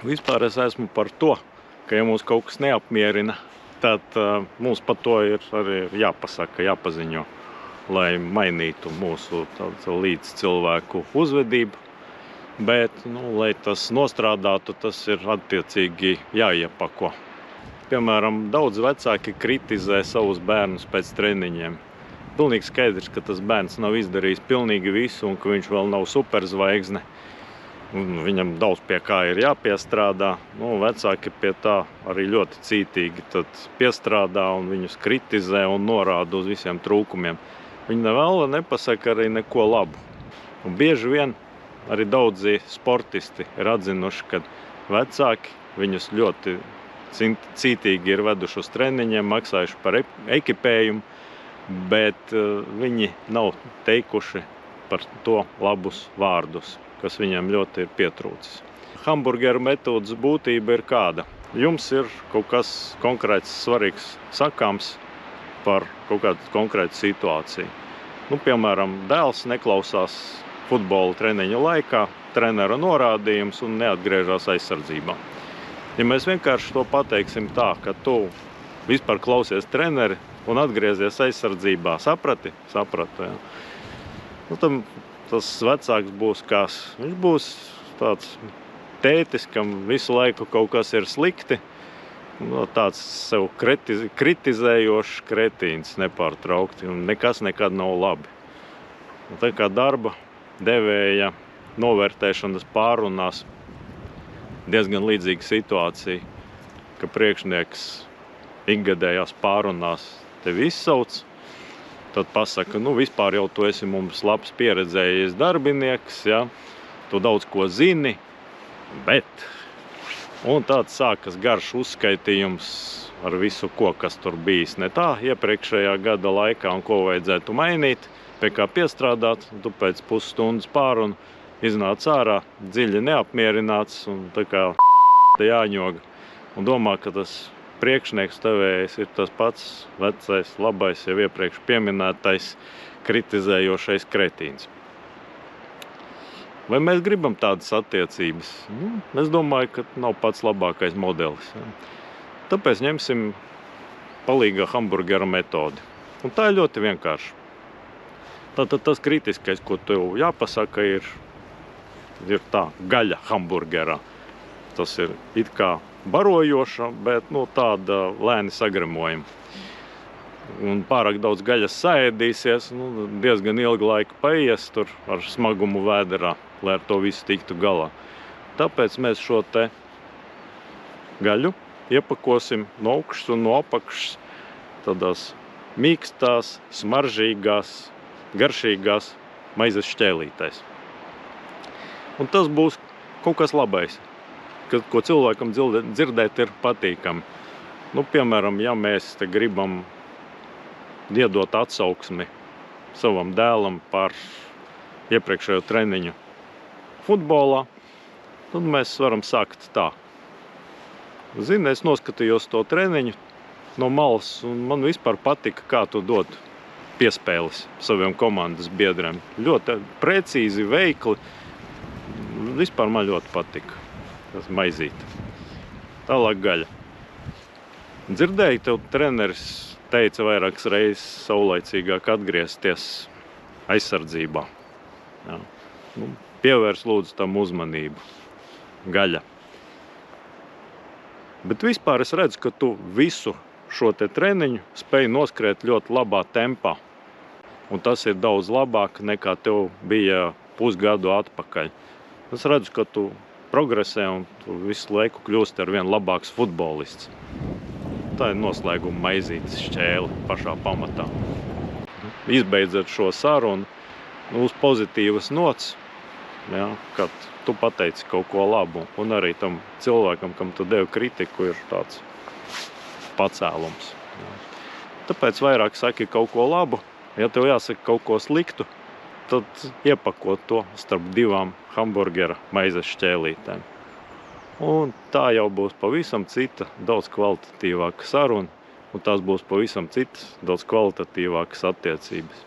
Vispār es esmu par to, ka ja mūs kaut kas neapmierina, tad mums par to ir arī jāpasaka, jāpaziņo, lai mainītu mūsu līdz cilvēku uzvedību. Bet, lai tas nostrādātu, tas ir attiecīgi jāiepako. Piemēram, daudz vecāki kritizē savus bērnus pēc treniņiem. Pilnīgi skaidrs, ka tas bērns nav izdarījis pilnīgi visu un ka viņš vēl nav superzvaigzne. Viņam daudz pie kā ir jāpiestrādā. Vecāki pie tā arī ļoti cītīgi tad piestrādā un viņus kritizē un norāda uz visiem trūkumiem. Viņi vēl nepasaka arī neko labu. Un bieži vien arī daudzi sportisti ir atzinuši, ka vecāki viņus ļoti cītīgi ir veduši uz treniņiem, maksājuši par ekipējumu, bet viņi nav teikuši par to labus vārdus, kas viņam ļoti ir pietrūcis. Hamburgeru metodas būtība ir kāda. Jums ir kaut kas konkrēts, svarīgs sakāms par kaut kādu konkrētu situāciju. Piemēram, dēls neklausās futbola treniņa laikā, trenera norādījums un neatgriežas aizsardzībā. Ja mēs vienkārši to pateiksim tā, ka tu vispār klausies treneri un atgriezies aizsardzībā, saprati? Sapratu, jā. Tad tas vecāks būs kāds. Viņš būs tāds tētis, kam visu laiku kaut kas ir slikti, tāds sev kritizējošs kretīns nepārtraukti un nekas nekad nav labi. Tā kā darba devēja novērtēšanas pārunās diezgan līdzīga situācija, ka priekšnieks ikgadējās pārunās tevi izsauc, tad pasaka, vispār jau tu esi mums labs pieredzējies darbinieks, ja? Tu daudz ko zini, bet... Un tāds sākas garš uzskaitījums ar visu, kas tur bijis ne tā iepriekšējā gada laikā un ko vajadzētu mainīt, pie kā piestrādāt. Tu pēc pusstundas pārunu iznāc ārā, dziļi neapmierināts un tā kā jāņoga. Un domā, ka tas priekšnieks tevējs ir tas pats vecais, labais, jau iepriekš pieminētais, kritizējošais kretīns. Vai mēs gribam tādas attiecības? Es domāju, ka nav pats labākais modelis. Tāpēc ņemsim palīgā hamburgera metodi. Un tā ir ļoti vienkārši. Tātad tas kritiskais, ko tev jāpasaka, ir tā gaļa hamburgerā. Tas ir it kā barojoša, bet tāda lēni sagremojuma. Un pārāk daudz gaļas saēdīsies, diezgan ilgu laiku paies tur ar smagumu vēderā, lai ar to visu tiktu galā. Tāpēc mēs šo te gaļu iepakosim no augšas un no apakšas tādās mīkstās, smaržīgās, garšīgās maizes šķēlītēs. Un tas būs kaut kas labais, ko cilvēkam dzirdēt ir patīkami. Piemēram, ja mēs te gribam iedot atsauksmi savam dēlam par iepriekšējo treniņu futbolā, tad mēs varam sākt tā. Zini, es noskatījos to treniņu no malas un man vispār patika, kā tu dod piespēles saviem komandas biedriem. Ļoti precīzi, veikli. Vispār man ļoti patika tas maizīte. Tālāk gaļa. Dzirdēju, tev treneris teica vairākas reizes saulaicīgāk atgriezties aizsardzībā. Jā. Pievērs lūdzu tam uzmanību. Gaļa. Bet vispār es redzu, ka tu visu šo te treniņu spēj noskriet ļoti labā tempā. Un tas ir daudz labāk nekā tev bija pusgadu atpakaļ. Es redzu, ka tu progresē un tu visu laiku kļūsti ar vien labāks futbolists. Tā ir noslēguma maizītes šķēle pašā pamatā. Izbeidzot šo sarunu uz pozitīvas nots, ja, kad tu pateici kaut ko labu, un arī tam cilvēkam, kam tu devi kritiku, ir tāds pacēlums. Ja. Tāpēc vairāk saki kaut ko labu, ja tev jāsaka kaut ko sliktu, tad iepakot to starp divām hamburgera maizes šķēlītēm. Un tā jau būs pavisam cita, daudz kvalitatīvāka saruna, un tās būs pavisam citas, daudz kvalitatīvākas attiecības.